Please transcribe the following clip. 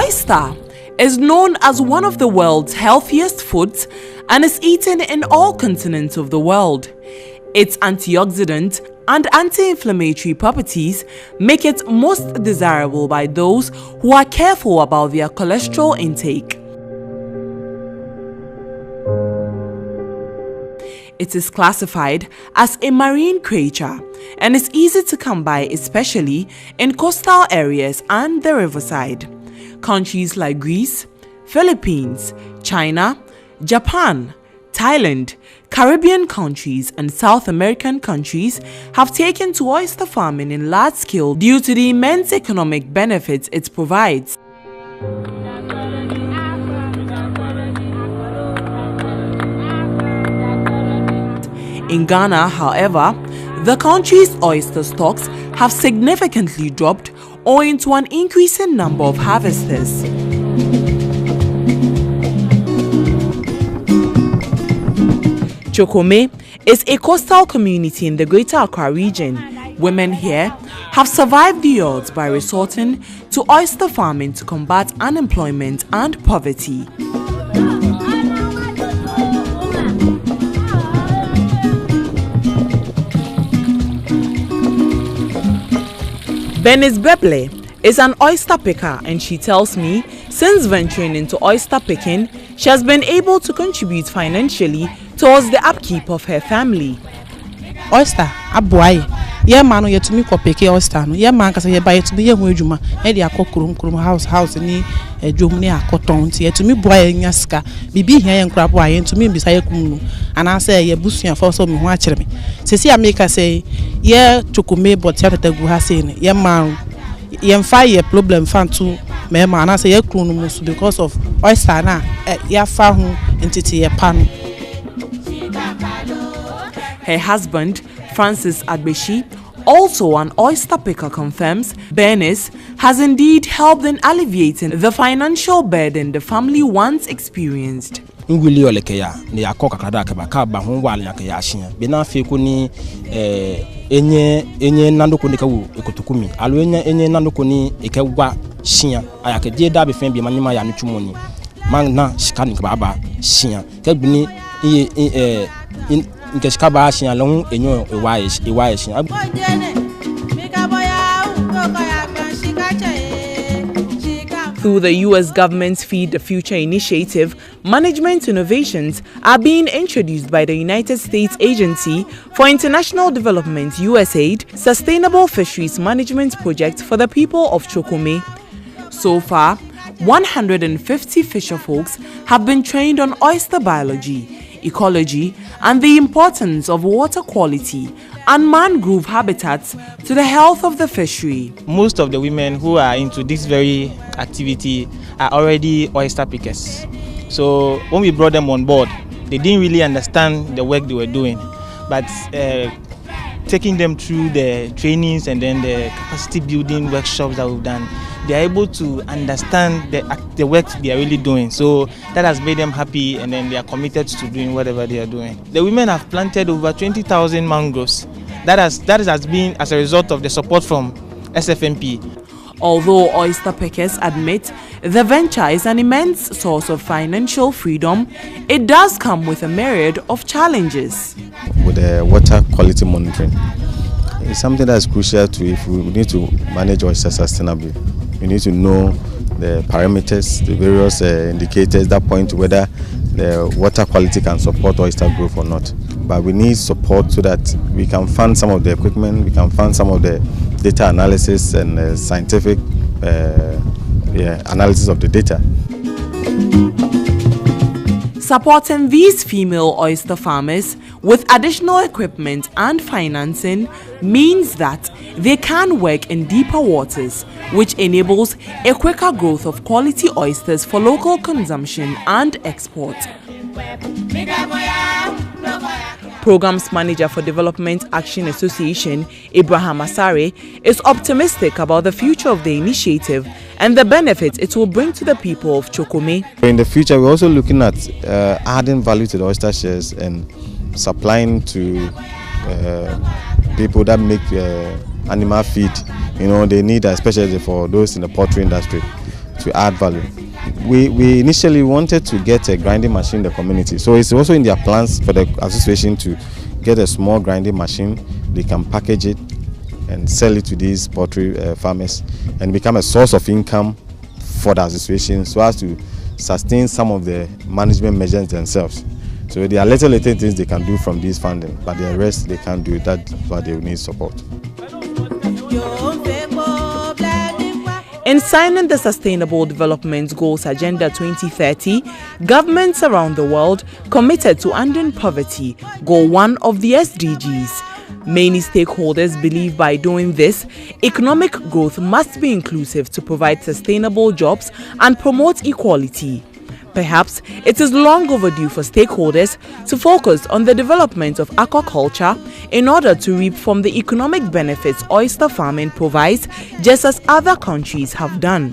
Oyster is known as one of the world's healthiest foods and is eaten in all continents of the world. Its antioxidant and anti-inflammatory properties make it most desirable by those who are careful about their cholesterol intake. It is classified as a marine creature and is easy to come by, especially in coastal areas and the riverside. Countries like Greece, Philippines, China, Japan, Thailand, Caribbean countries and South American countries have taken to oyster farming in large scale due to the immense economic benefits it provides. In Ghana, however, the country's oyster stocks have significantly dropped owing to an increasing number of harvesters. Chokome is a coastal community in the Greater Accra region. Women here have survived the odds by resorting to oyster farming to combat unemployment and poverty. Bernice Beble is an oyster picker, and she tells me since venturing into oyster picking, she has been able to contribute financially towards the upkeep of her family. Oyster, aboy. Yeah, man, you to me ko pick oyster. Yeah, man, cause you buy it to be a wejuma. Edi akọ house ni dwom ni akoton ti to me boy nyaska. Bibi here en krabo ayen to me bisa ye kum and I say ye busua for so me ho akere me. Sesi America say yeah chokome but ya tatagu ha say yeah man ye fire problem fan to me man I say ye kunu musu because of oyster na ya fa ho entity ye pan. Her husband, Francis Adbeshi, also an oyster picker, confirms Bernice has indeed helped in alleviating the financial burden the family once experienced. Ngwili olekeya ne yakoka kada ka ba ho wale yakaya ahia be na fe ko ni enye nandoko ne ka wu ekotukumi alo enye nandoko ni ekegwa hia ayake die da be fen bi manyima ya no twumoni man na shika ni ka ba hia ka gbini in case kaba hia lo enyo ewa hia. Through the U.S. government's Feed the Future initiative, management innovations are being introduced by the United States Agency for International Development USAID Sustainable Fisheries Management Project for the people of Chokome. So far, 150 fisherfolks have been trained on oyster biology, ecology, and the importance of water quality and mangrove habitats to the health of the fishery. Most of the women who are into this very activity are already oyster pickers. So when we brought them on board, they didn't really understand the work they were doing. But taking them through the trainings and then the capacity building workshops that we've done, they are able to understand the work they are really doing. So that has made them happy, and then they are committed to doing whatever they are doing. The women have planted over 20,000 mangroves. That has been as a result of the support from SFMP. Although oyster pickers admit the venture is an immense source of financial freedom, it does come with a myriad of challenges. With the water quality monitoring, it's something that is crucial to if we need to manage oyster sustainably. We need to know the parameters, the various indicators that point to whether the water quality can support oyster growth or not. But we need support so that we can fund some of the equipment, we can fund some of the data analysis and scientific analysis of the data. Supporting these female oyster farmers with additional equipment and financing means that they can work in deeper waters, which enables a quicker growth of quality oysters for local consumption and export. Programs Manager for Development Action Association, Abraham Asare, is optimistic about the future of the initiative and the benefits it will bring to the people of Chokome. In the future, we're also looking at adding value to the oyster shells and supplying to people that make animal feed. You know, they need, especially for those in the poultry industry. to add value. We initially wanted to get a grinding machine in the community, so it's also in their plans for the association to get a small grinding machine. They can package it and sell it to these poultry farmers and become a source of income for the association, so as to sustain some of the management measures themselves. So there are little things they can do from this funding, but the rest they can't do. That's why they need support. In signing the Sustainable Development Goals Agenda 2030, governments around the world committed to ending poverty, goal 1 of the SDGs. Many stakeholders believe by doing this, economic growth must be inclusive to provide sustainable jobs and promote equality. Perhaps it is long overdue for stakeholders to focus on the development of aquaculture in order to reap from the economic benefits oyster farming provides, just as other countries have done.